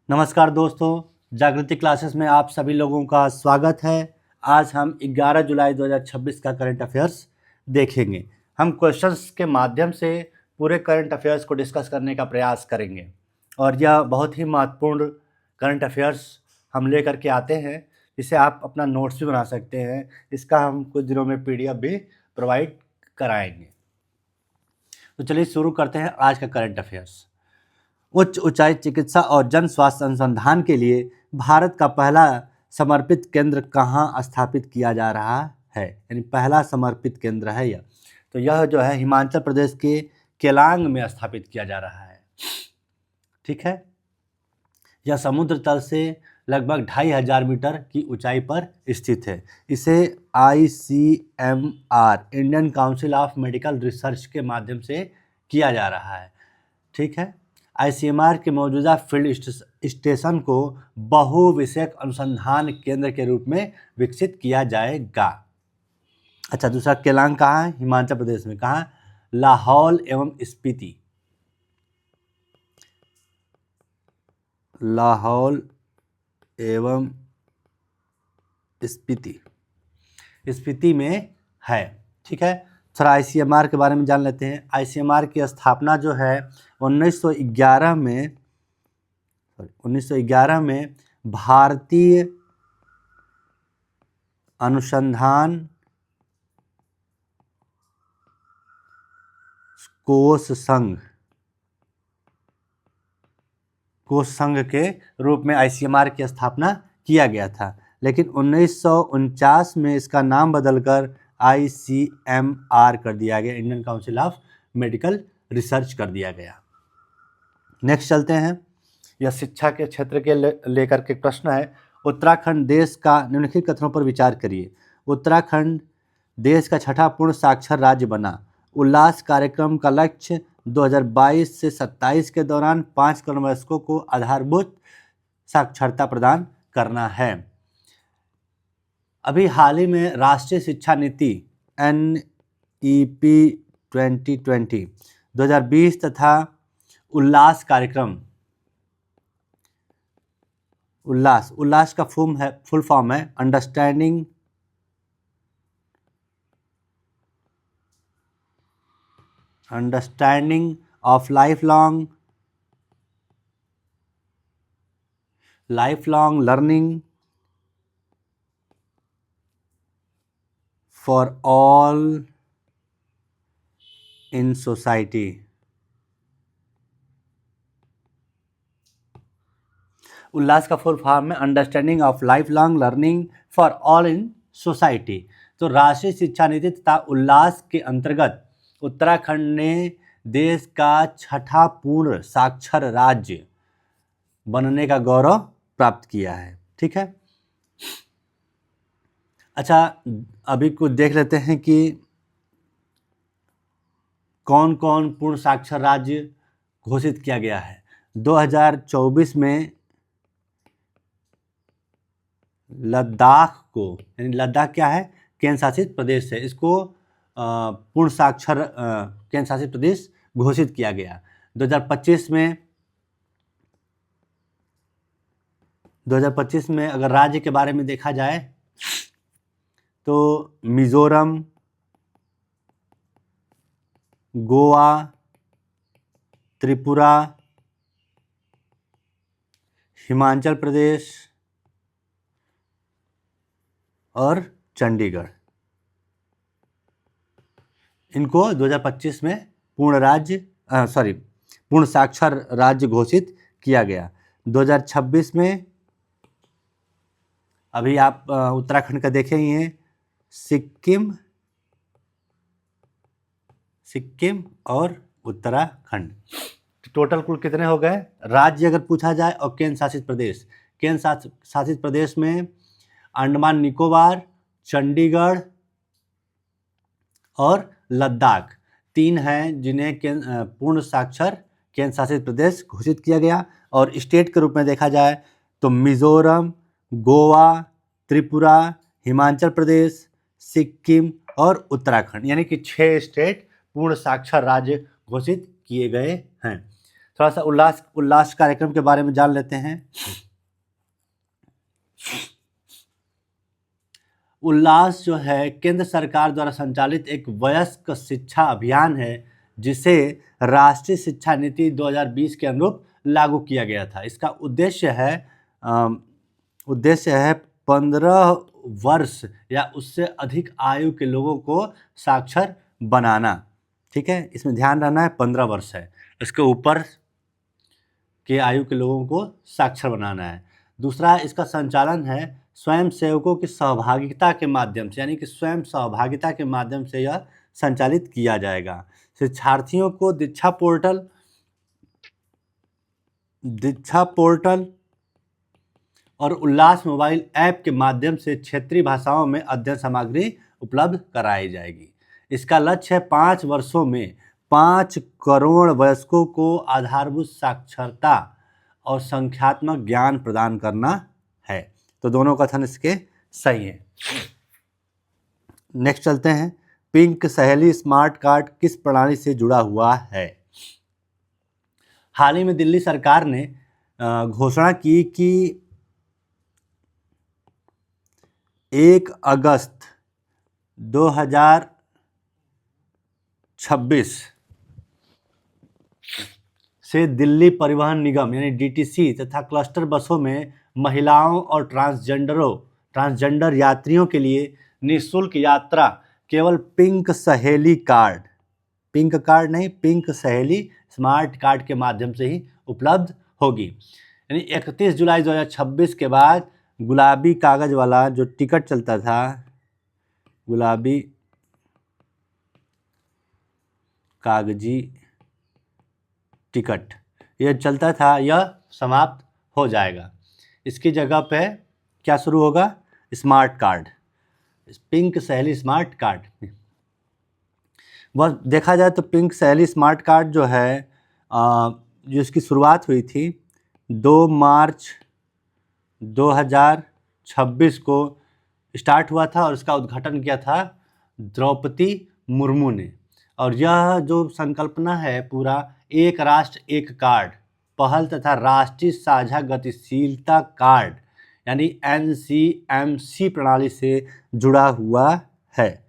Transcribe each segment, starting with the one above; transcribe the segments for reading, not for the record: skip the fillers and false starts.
नमस्कार दोस्तों, जागृति क्लासेस में आप सभी लोगों का स्वागत है। आज हम 11 जुलाई 2026 का करंट अफेयर्स देखेंगे। हम क्वेश्चंस के माध्यम से पूरे करंट अफेयर्स को डिस्कस करने का प्रयास करेंगे और यह बहुत ही महत्वपूर्ण करंट अफेयर्स हम लेकर के आते हैं, जिसे आप अपना नोट्स भी बना सकते हैं। इसका हम कुछ दिनों में PDF भी प्रोवाइड कराएंगे। तो चलिए शुरू करते हैं आज का करंट अफेयर्स। उच्च ऊंचाई चिकित्सा और जन स्वास्थ्य अनुसंधान के लिए भारत का पहला समर्पित केंद्र कहाँ स्थापित किया जा रहा है, यानी पहला समर्पित केंद्र है यह। तो यह जो है हिमाचल प्रदेश के केलांग में स्थापित किया जा रहा है। ठीक है, यह समुद्र तल से लगभग 2500 मीटर की ऊंचाई पर स्थित है। इसे ICMR Indian council of medical research के माध्यम से किया जा रहा है। ठीक है, ICMR के मौजूदा फील्ड स्टेशन को बहुविषयक अनुसंधान केंद्र के रूप में विकसित किया जाएगा। अच्छा, दूसरा केलांग कहाँ है? हिमाचल प्रदेश में। कहाँ? लाहौल एवं स्पीति। लाहौल एवं स्पीति में है। ठीक है, थोड़ा ICMR के बारे में जान लेते हैं। ICMR की स्थापना जो है 1911 में भारतीय अनुसंधान कोष संघ के रूप में ICMR की स्थापना किया गया था, लेकिन 1949 में इसका नाम बदलकर ICMR कर दिया गया, Indian council of medical research कर दिया गया। नेक्स्ट चलते हैं। यह शिक्षा के क्षेत्र के लेकर के प्रश्न है। उत्तराखंड देश का निम्नलिखित कथनों पर विचार करिए। उत्तराखंड देश का छठा पूर्ण साक्षर राज्य बना। उल्लास कार्यक्रम का लक्ष्य 2022 से 27 के दौरान 5 करोड़ वयस्कों को आधारभूत साक्षरता प्रदान करना है। अभी हाल ही में राष्ट्रीय शिक्षा नीति NEP 2020 तथा उल्लास कार्यक्रम, उल्लास का फुल फॉर्म है understanding of life long learning for all in society. Ullas का फुल फॉर्म है understanding of life long learning for all in society. तो राष्ट्रीय शिक्षा नीति तथा उल्लास के अंतर्गत उत्तराखंड ने देश का छठा पूर्ण साक्षर राज्य बनने का गौरव प्राप्त किया है। ठीक है, अच्छा, अभी कुछ देख लेते हैं कि कौन कौन पूर्ण साक्षर राज्य घोषित किया गया है। 2024 में लद्दाख को, यानी लद्दाख क्या है? केंद्र शासित प्रदेश है, इसको पूर्ण साक्षर केंद्र शासित प्रदेश घोषित किया गया। 2025 में अगर राज्य के बारे में देखा जाए तो मिजोरम, गोवा, त्रिपुरा, हिमाचल प्रदेश और चंडीगढ़, इनको 2025 में पूर्ण साक्षर राज्य घोषित किया गया। 2026 में अभी आप उत्तराखंड का देखे ही हैं, सिक्किम और उत्तराखंड। टोटल कुल कितने हो गए राज्य अगर पूछा जाए? और केंद्र शासित प्रदेश में अंडमान निकोबार, चंडीगढ़ और लद्दाख 3 हैं जिन्हें पूर्ण साक्षर केंद्र शासित प्रदेश घोषित किया गया। और स्टेट के रूप में देखा जाए तो मिजोरम, गोवा, त्रिपुरा, हिमाचल प्रदेश, सिक्किम और उत्तराखंड, यानी कि 6 स्टेट पूर्ण साक्षर राज्य घोषित किए गए हैं। थोड़ा सा उल्लास कार्यक्रम के बारे में जान लेते हैं। उल्लास जो है केंद्र सरकार द्वारा संचालित एक वयस्क शिक्षा अभियान है, जिसे राष्ट्रीय शिक्षा नीति 2020 के अनुरूप लागू किया गया था। इसका उद्देश्य है 15 वर्ष या उससे अधिक आयु के लोगों को साक्षर बनाना। ठीक है, इसमें ध्यान रखना है 15 वर्ष है, इसके ऊपर के आयु के लोगों को साक्षर बनाना है। दूसरा, इसका संचालन है स्वयं सेवकों की सहभागिता के माध्यम से, यानी कि स्वयं सहभागिता के माध्यम से यह संचालित किया जाएगा। शिक्षार्थियों को दीक्षा पोर्टल और उल्लास मोबाइल ऐप के माध्यम से क्षेत्रीय भाषाओं में अध्ययन सामग्री उपलब्ध कराई जाएगी। इसका लक्ष्य है 5 वर्षों में 5 करोड़ वयस्कों को आधारभूत साक्षरता और संख्यात्मक ज्ञान प्रदान करना है। तो दोनों कथन इसके सही है। नेक्स्ट चलते हैं, पिंक सहेली स्मार्ट कार्ड किस प्रणाली से जुड़ा हुआ है? हाल ही में दिल्ली सरकार ने घोषणा की कि 1 अगस्त 2026 से दिल्ली परिवहन निगम यानी डीटीसी तथा क्लस्टर बसों में महिलाओं और ट्रांसजेंडर यात्रियों के लिए निःशुल्क यात्रा केवल पिंक सहेली स्मार्ट कार्ड के माध्यम से ही उपलब्ध होगी। यानी 31 जुलाई 2026 के बाद गुलाबी कागज वाला जो टिकट चलता था, गुलाबी कागजी टिकट यह चलता था, यह समाप्त हो जाएगा। इसकी जगह पे क्या शुरू होगा? स्मार्ट कार्ड, पिंक सहेली स्मार्ट कार्ड। बस देखा जाए तो पिंक सहेली स्मार्ट कार्ड जो है जो इसकी शुरुआत हुई थी 2 मार्च 2026 को स्टार्ट हुआ था और इसका उद्घाटन किया था द्रौपदी मुर्मू ने। और यह जो संकल्पना है पूरा एक राष्ट्र एक कार्ड पहल तथा राष्ट्रीय साझा गतिशीलता कार्ड यानी NCMC प्रणाली से जुड़ा हुआ है।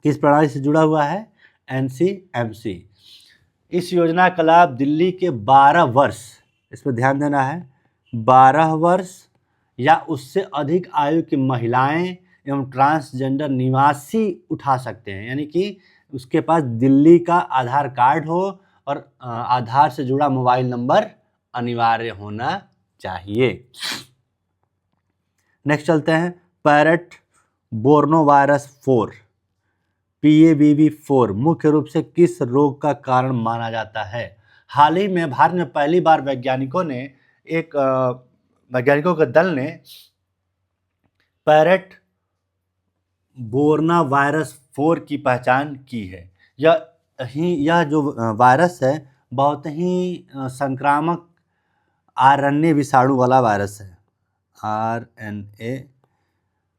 किस प्रणाली से जुड़ा हुआ है? NCMC। इस योजना का लाभ दिल्ली के 12 वर्ष, इस पर ध्यान देना है, 12 वर्ष या उससे अधिक आयु की महिलाएं एवं ट्रांसजेंडर निवासी उठा सकते हैं। यानी कि उसके पास दिल्ली का आधार कार्ड हो और आधार से जुड़ा मोबाइल नंबर अनिवार्य होना चाहिए। नेक्स्ट चलते हैं, पैरेट बोर्नोवायरस 4 PABB4 मुख्य रूप से किस रोग का कारण माना जाता है? हाल ही में भारत में पहली बार वैज्ञानिकों के दल ने पैरेट बोर्नोवायरस 4 की पहचान की है। यह जो वायरस है बहुत ही संक्रामक RNA विषाणु वाला वायरस है।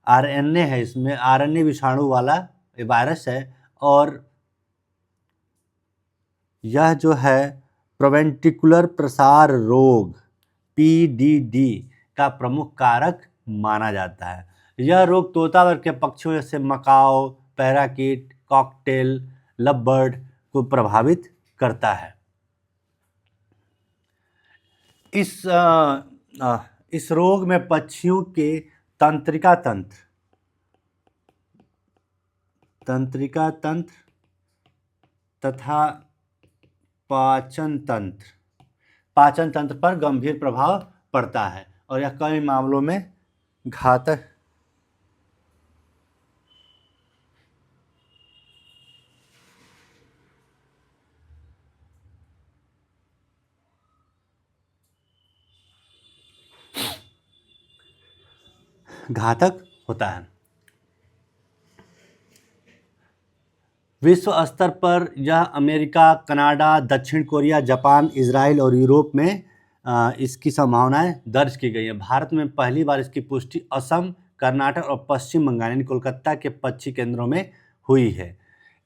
RNA है, इसमें RNA विषाणु वाला वायरस है और यह जो है प्रोवेंटिकुलर प्रसार रोग PDD का प्रमुख कारक माना जाता है। यह रोग तोता वर्ग के पक्षियों जैसे मकाओ, पैराकीट, कॉकटेल, लवबर्ड को प्रभावित करता है। इस रोग में पक्षियों के तंत्रिका तंत्र तथा पाचन तंत्र पर गंभीर प्रभाव पड़ता है और यह कई मामलों में घातक होता है। विश्व स्तर पर यह अमेरिका, कनाडा, दक्षिण कोरिया, जापान, इजराइल और यूरोप में इसकी संभावनाएं दर्ज की गई है। भारत में पहली बार इसकी पुष्टि असम, कर्नाटक और पश्चिम बंगाल यानी कोलकाता के पक्षी केंद्रों में हुई है।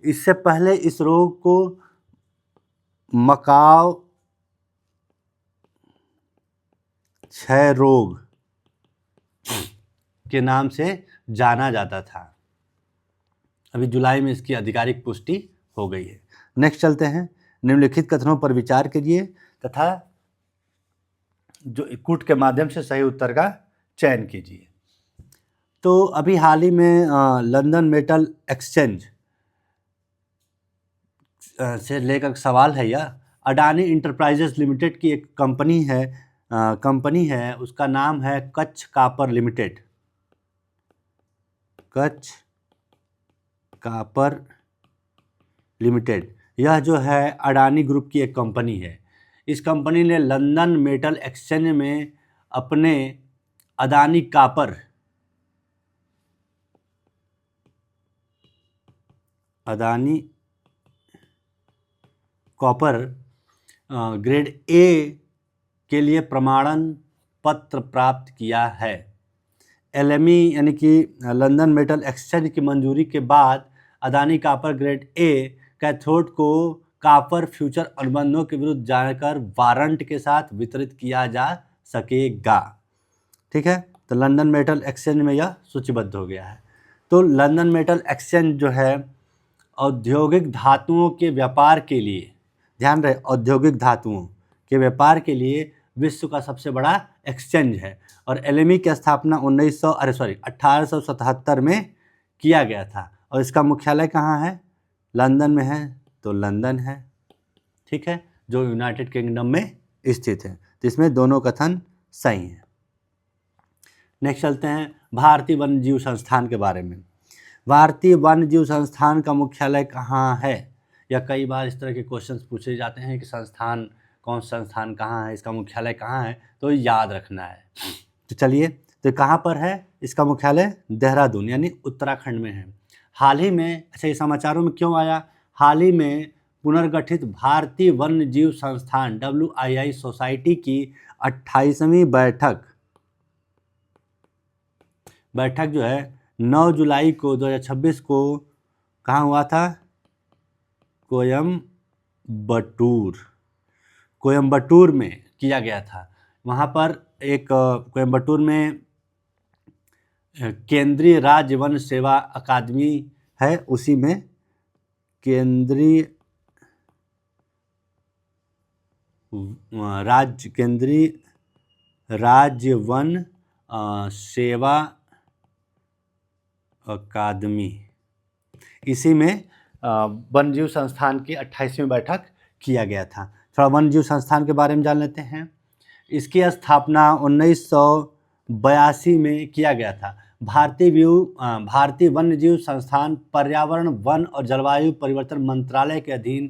इससे पहले इस रोग को मकाओ क्षय रोग के नाम से जाना जाता था। अभी जुलाई में इसकी आधिकारिक पुष्टि हो गई है। नेक्स्ट चलते हैं, निम्नलिखित कथनों पर विचार कीजिए तथा जो कूट के माध्यम से सही उत्तर का चयन कीजिए। तो अभी हाल ही में लंदन मेटल एक्सचेंज से लेकर सवाल है यह, अडानी इंटरप्राइजेस लिमिटेड की एक कंपनी है, उसका नाम है Kutch copper limited. Kutch copper limited, यह जो है अडानी ग्रुप की एक कंपनी है। इस कंपनी ने लंदन मेटल एक्सचेंज में अपने अडानी कॉपर ग्रेड ए के लिए प्रमाणन पत्र प्राप्त किया है। LME यानी कि लंदन मेटल एक्सचेंज की मंजूरी के बाद Adani copper grade A cathode को कॉपर फ्यूचर अनुबंधों के विरुद्ध जाकर वारंट के साथ वितरित किया जा सकेगा। ठीक है, तो लंदन मेटल एक्सचेंज में यह सूचीबद्ध हो गया है। तो लंदन मेटल एक्सचेंज जो है औद्योगिक धातुओं के व्यापार के लिए, ध्यान रहे, औद्योगिक धातुओं के व्यापार के लिए विश्व का सबसे बड़ा एक्सचेंज है। और LME की स्थापना 1877 में किया गया था। और इसका मुख्यालय कहाँ है? लंदन में है, तो लंदन है, ठीक है, जो यूनाइटेड किंगडम में स्थित है। तो इसमें दोनों कथन सही हैं। नेक्स्ट चलते हैं भारतीय वन्यजीव संस्थान के बारे में। भारतीय वन्यजीव संस्थान का मुख्यालय कहाँ है? या कई बार इस तरह के क्वेश्चंस पूछे जाते हैं कि संस्थान, कौन संस्थान कहाँ है, इसका मुख्यालय कहाँ है, तो याद रखना है। तो चलिए, तो कहाँ पर है इसका मुख्यालय? देहरादून यानी उत्तराखंड में है। हाल ही में, अच्छा ये समाचारों में क्यों आया? हाल ही में पुनर्गठित भारतीय वन्यजीव संस्थान WII सोसाइटी की 28वीं बैठक जो है 9 जुलाई को 2026 को कहाँ हुआ था? कोयम्बटूर में किया गया था। वहाँ पर एक कोयम्बटूर में केंद्रीय राज्य वन सेवा अकादमी है, उसी में केंद्रीय राज्य वन सेवा अकादमी, इसी में वन्यजीव संस्थान की 28वीं बैठक किया गया था। थोड़ा वन्यजीव संस्थान के बारे में जान लेते हैं। इसकी स्थापना 1982 में किया गया था। भारतीय वन्यजीव संस्थान पर्यावरण, वन और जलवायु परिवर्तन मंत्रालय के अधीन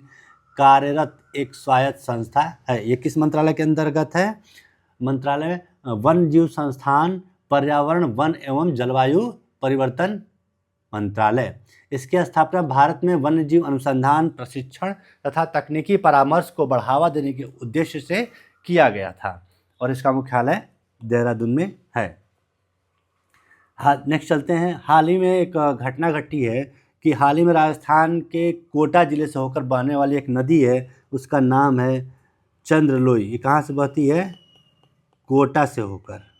कार्यरत एक स्वायत्त संस्था है। ये किस मंत्रालय के अंतर्गत है? मंत्रालय वन्यजीव संस्थान, पर्यावरण, वन एवं जलवायु परिवर्तन मंत्रालय। इसकी स्थापना भारत में वन्यजीव अनुसंधान, प्रशिक्षण तथा तकनीकी परामर्श को बढ़ावा देने के उद्देश्य से किया गया था और इसका मुख्यालय देहरादून में है। नेक्स्ट चलते हैं। हाल ही में एक घटना घटी है कि हाल ही में राजस्थान के कोटा जिले से होकर बहने वाली एक नदी है, उसका नाम है चंद्रलोई। ये कहाँ से बहती है? कोटा से होकर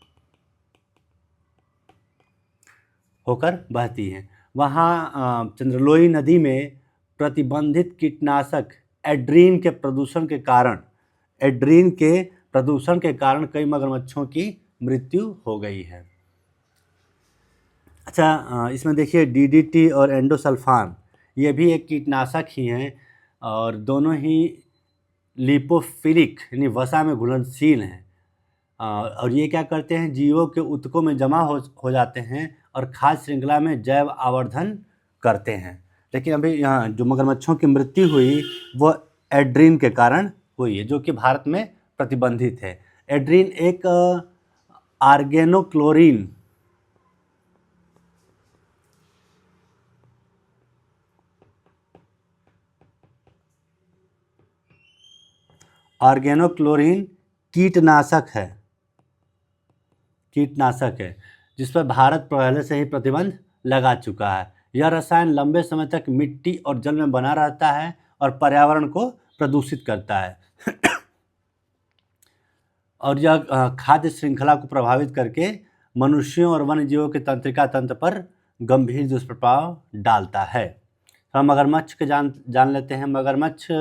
बहती है। वहाँ चंद्रलोई नदी में प्रतिबंधित कीटनाशक एड्रीन के प्रदूषण के कारण कई मगरमच्छों की मृत्यु हो गई है। अच्छा, इसमें देखिए DDT और एंडोसल्फान, ये भी एक कीटनाशक ही हैं और दोनों ही लिपोफिलिक यानी वसा में घुलनशील हैं। और ये क्या करते हैं? जीवों के ऊतकों में जमा हो जाते हैं और खाद्य श्रृंखला में जैव आवर्धन करते हैं। लेकिन अभी यहाँ जो मगरमच्छों की मृत्यु हुई वो एड्रीन के कारण हुई है, जो कि भारत में प्रतिबंधित है। एड्रीन एक ऑर्गेनोक्लोरीन कीटनाशक है जिस पर भारत पहले से ही प्रतिबंध लगा चुका है। यह रसायन लंबे समय तक मिट्टी और जल में बना रहता है और पर्यावरण को प्रदूषित करता है और यह खाद्य श्रृंखला को प्रभावित करके मनुष्यों और वन्य जीवों के तंत्रिका तंत्र पर गंभीर दुष्प्रभाव डालता है। हम मगरमच्छ के जान लेते हैं। मगरमच्छ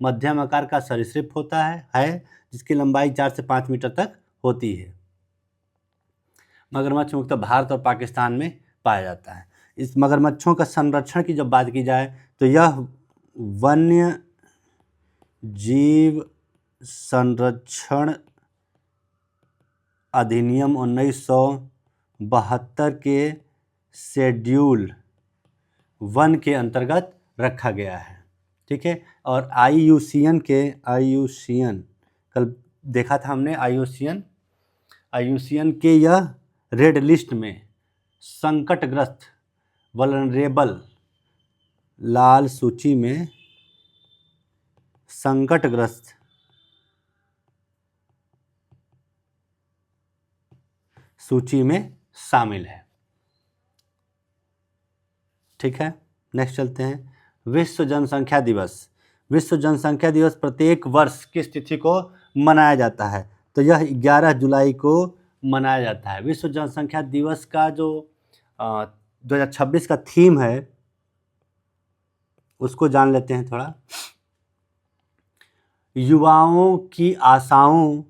मध्यम आकार का सरीसृप होता है जिसकी लंबाई 4 से 5 मीटर तक होती है। मगरमच्छ मुख्यतः भारत और पाकिस्तान में पाया जाता है। इस मगरमच्छों का संरक्षण की जब बात की जाए तो यह वन्य जीव संरक्षण अधिनियम 1972 के शेड्यूल 1 के अंतर्गत रखा गया है। ठीक है। और IUCN कल देखा था हमने IUCN के यह रेड लिस्ट में संकटग्रस्त वल्नरेबल, लाल सूची में संकटग्रस्त सूची में शामिल है। ठीक है। नेक्स्ट चलते हैं। विश्व जनसंख्या दिवस। विश्व जनसंख्या दिवस प्रत्येक वर्ष किस तिथि को मनाया जाता है? तो यह 11 जुलाई को मनाया जाता है। विश्व जनसंख्या दिवस का जो 2026 का थीम है उसको जान लेते हैं थोड़ा। युवाओं की आशाओं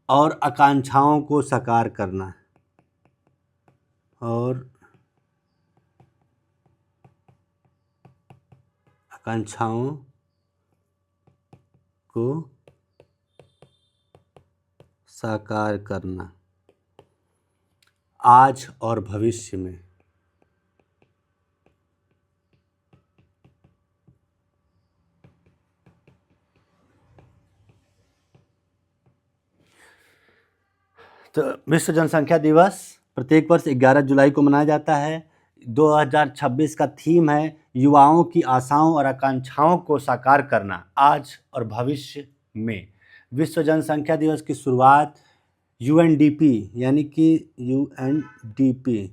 और आकांक्षाओं को साकार करना आज और भविष्य में। तो विश्व जनसंख्या दिवस प्रत्येक वर्ष 11 जुलाई को मनाया जाता है। 2026 का थीम है युवाओं की आशाओं और आकांक्षाओं को साकार करना आज और भविष्य में। विश्व जनसंख्या दिवस की शुरुआत UNDP यानी कि UNDP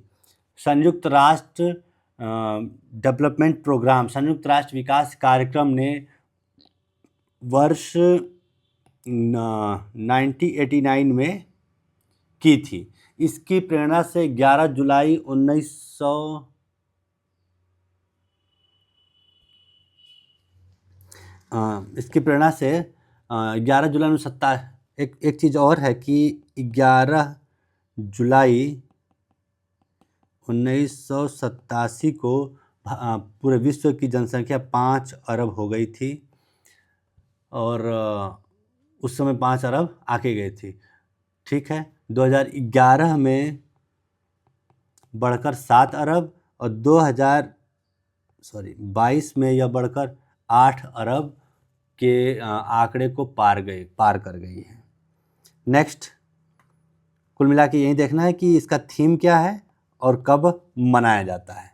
संयुक्त राष्ट्र डेवलपमेंट प्रोग्राम, संयुक्त राष्ट्र विकास कार्यक्रम ने वर्ष 1989 में की थी। इसकी प्रेरणा से 11 जुलाई 1900 इसकी प्रेरणा से 11 जुलाई 1987 एक चीज़ और है कि 11 जुलाई 1987 को पूरे विश्व की जनसंख्या 5 अरब हो गई थी और उस समय 5 अरब आके गई थी। ठीक है। 2011 में बढ़कर 7 अरब और 2022 में यह बढ़कर 8 अरब के आंकड़े को पार कर गई है। नेक्स्ट, कुल मिला के यही देखना है कि इसका थीम क्या है और कब मनाया जाता है।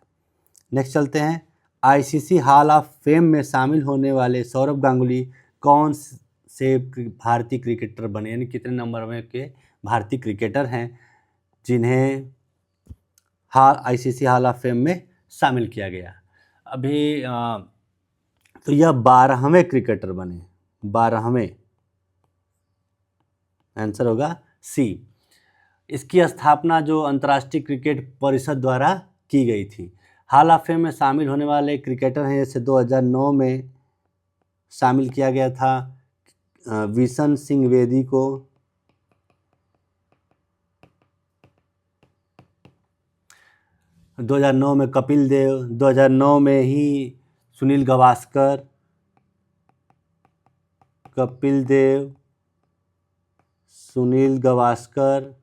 नेक्स्ट चलते हैं। ICC हॉल ऑफ फेम में शामिल होने वाले सौरव गांगुली कौन से भारतीय क्रिकेटर बने, यानी कितने नंबर में के भारतीय क्रिकेटर हैं जिन्हें ICC हॉल ऑफ फेम में शामिल किया गया। अभी तो यह 12वें क्रिकेटर बने, 12वें। आंसर होगा C। इसकी स्थापना जो अंतर्राष्ट्रीय क्रिकेट परिषद द्वारा की गई थी। हॉल ऑफ फेम में शामिल होने वाले क्रिकेटर हैं जैसे 2009 में शामिल किया गया था विशन सिंह बेदी को, 2009 में कपिल देव, 2009 में ही सुनील गावस्कर, कपिल देव, सुनील गावस्कर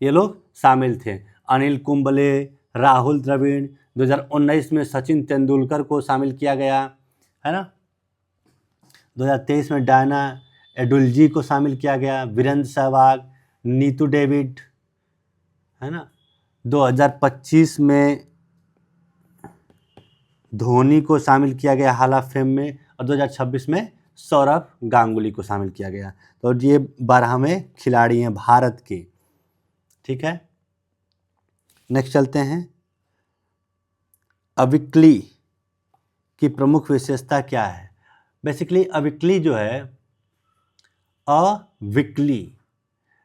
ये लोग शामिल थे। अनिल कुंबले, राहुल द्रविड़, 2019 में सचिन तेंदुलकर को शामिल किया गया है ना। 2023 में डायना एडुल्जी को शामिल किया गया, वीरेंद्र सहवाग, नीतू डेविड है ना। 2025 में धोनी को शामिल किया गया हॉल ऑफ फेम में और 2026 में सौरव गांगुली को शामिल किया गया। तो ये 12वें खिलाड़ी हैं भारत के। ठीक है। नेक्स्ट चलते हैं। अविक्ली की प्रमुख विशेषता क्या है? बेसिकली अविक्ली जो है, अविक्ली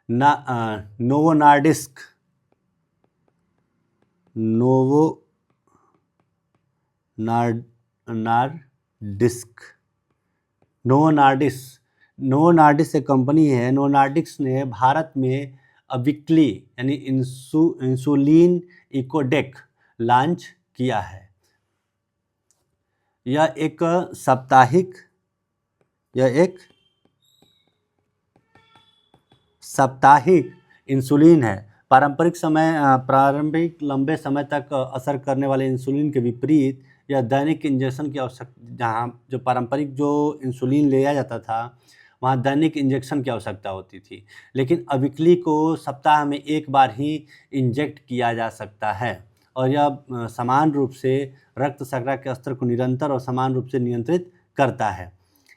नोवो नार्डिस्क नोवो नार्डिस्क एक कंपनी है। नोवो नार्डिस्क ने भारत में अविक्ली यानी इंसुलिन इकोडेक लॉन्च किया है। यह एक साप्ताहिक इंसुलिन है। प्रारंभिक लंबे समय तक असर करने वाले इंसुलिन के विपरीत यह दैनिक इंजेक्शन की आवश्यकता, जहाँ जो पारंपरिक जो इंसुलिन लिया जाता था वहाँ दैनिक इंजेक्शन की आवश्यकता होती थी, लेकिन अविक्ली को सप्ताह में एक बार ही इंजेक्ट किया जा सकता है और यह समान रूप से रक्त शर्करा के स्तर को निरंतर और समान रूप से नियंत्रित करता है।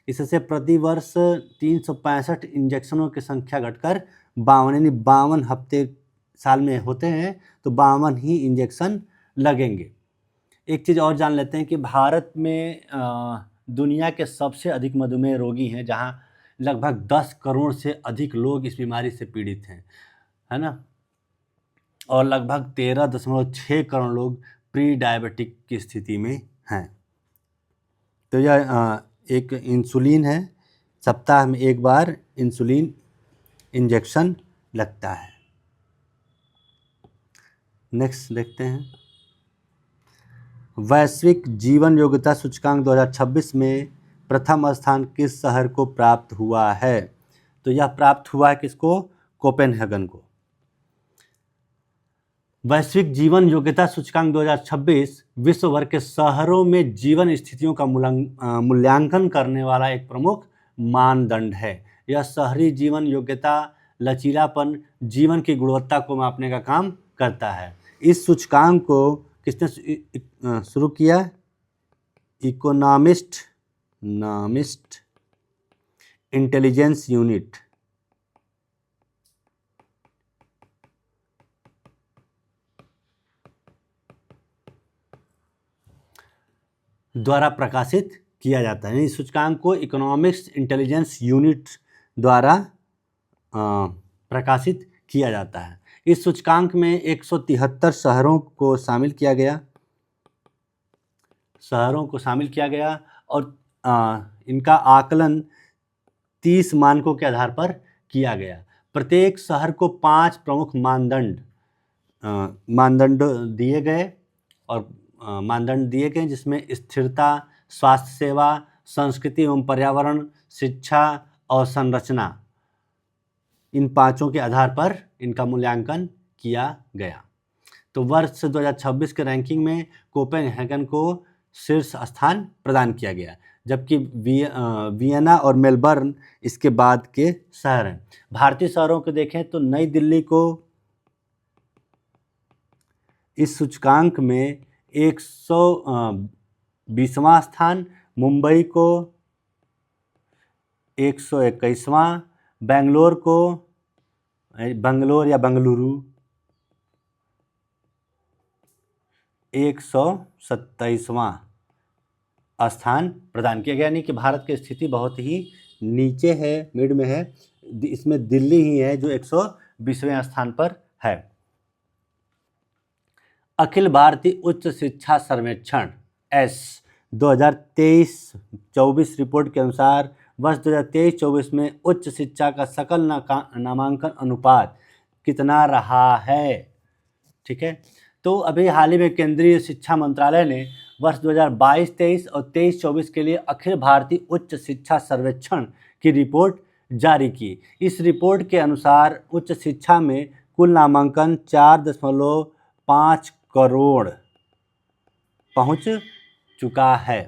इससे प्रति वर्ष 365 इंजेक्शनों की संख्या घटकर 52 यानी 52 हफ्ते साल में होते हैं तो 52 ही इंजेक्शन लगेंगे। एक चीज़ और जान लेते हैं कि भारत में दुनिया के सबसे अधिक मधुमेह रोगी हैं, जहां लगभग 10 करोड़ से अधिक लोग इस बीमारी से पीड़ित हैं, है ना, और लगभग 13.6 करोड़ लोग प्री डायबिटिक की स्थिति में हैं। तो यह एक इंसुलिन है, सप्ताह में एक बार इंसुलिन इंजेक्शन लगता है। नेक्स्ट देखते हैं, वैश्विक जीवन योग्यता सूचकांक 2026 में प्रथम स्थान किस शहर को प्राप्त हुआ है? तो यह प्राप्त हुआ है किसको? कोपेनहेगन को। वैश्विक जीवन योग्यता सूचकांक 2026 विश्व भर के शहरों में जीवन स्थितियों का मूल्यांकन करने वाला एक प्रमुख मानदंड है। यह शहरी जीवन योग्यता, लचीलापन, जीवन की गुणवत्ता को मापने का काम करता है। इस सूचकांक को किसने शुरू किया? इकोनॉमिस्ट इंटेलिजेंस यूनिट द्वारा प्रकाशित किया जाता है। इस सूचकांक को इकोनॉमिक्स इंटेलिजेंस यूनिट द्वारा प्रकाशित किया जाता है। इस सूचकांक में 173 शहरों को शामिल किया गया और इनका आकलन 30 मानकों के आधार पर किया गया। प्रत्येक शहर को 5 प्रमुख मानदंड दिए गए जिसमें स्थिरता, स्वास्थ्य सेवा, संस्कृति एवं पर्यावरण, शिक्षा और संरचना, इन 5 के आधार पर इनका मूल्यांकन किया गया। तो वर्ष 2026 के रैंकिंग में कोपेनहेगन को शीर्ष स्थान प्रदान किया गया, जबकि वियना और मेलबर्न इसके बाद के शहर हैं। भारतीय शहरों को देखें तो नई दिल्ली को इस सूचकांक में 120वां स्थान, मुंबई को 121वां, बेंगलोर या बेंगलुरु 127वां स्थान प्रदान किया गया। यानी कि भारत की स्थिति बहुत ही नीचे है, मिड में है। इसमें दिल्ली ही है जो 120वें स्थान पर है। अखिल भारतीय उच्च शिक्षा सर्वेक्षण एस 2023-24 रिपोर्ट के अनुसार वर्ष 2023-24 में उच्च शिक्षा का सकल नामांकन अनुपात कितना रहा है? ठीक है, तो अभी हाल ही में केंद्रीय शिक्षा मंत्रालय ने वर्ष 2022-23 और 23-24 के लिए अखिल भारतीय उच्च शिक्षा सर्वेक्षण की रिपोर्ट जारी की। इस रिपोर्ट के अनुसार उच्च शिक्षा में कुल नामांकन 4.5 करोड़ पहुंच चुका है।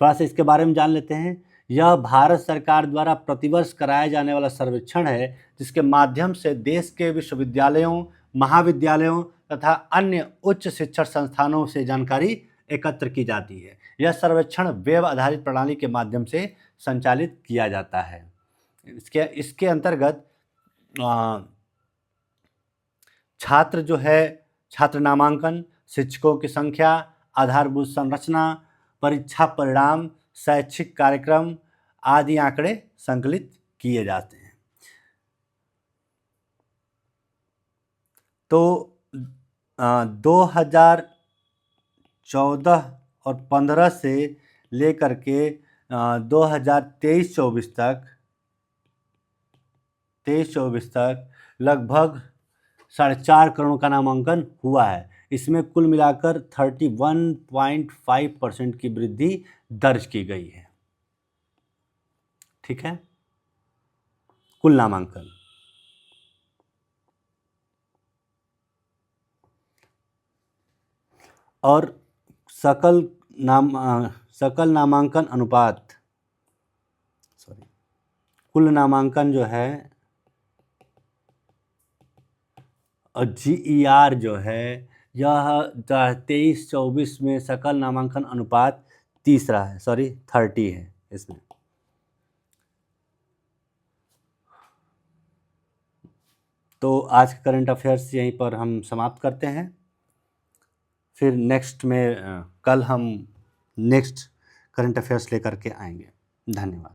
थोड़ा सा इसके बारे में जान लेते हैं। यह भारत सरकार द्वारा प्रतिवर्ष कराया जाने वाला सर्वेक्षण है, जिसके माध्यम से देश के विश्वविद्यालयों, महाविद्यालयों तथा अन्य उच्च शिक्षण संस्थानों से जानकारी एकत्र की जाती है। यह सर्वेक्षण वेब आधारित प्रणाली के माध्यम से संचालित किया जाता है। इसके अंतर्गत छात्र नामांकन, शिक्षकों की संख्या, आधारभूत संरचना, परीक्षा परिणाम, शैक्षिक कार्यक्रम आदि आंकड़े संकलित किए जाते हैं। तो 2014 और 15 से लेकर के 2023-24 तक लगभग 4.5 करोड़ का नामांकन हुआ है। इसमें कुल मिलाकर 31.5% की वृद्धि दर्ज की गई है। ठीक है, कुल नामांकन। और सकल नामांकन अनुपात, कुल नामांकन जो है और GER जो है यह 23-24 में सकल नामांकन अनुपात 30 है इसमें। तो आज का करंट अफेयर्स यहीं पर हम समाप्त करते हैं। फिर कल हम नेक्स्ट करंट अफेयर्स लेकर के आएंगे। धन्यवाद।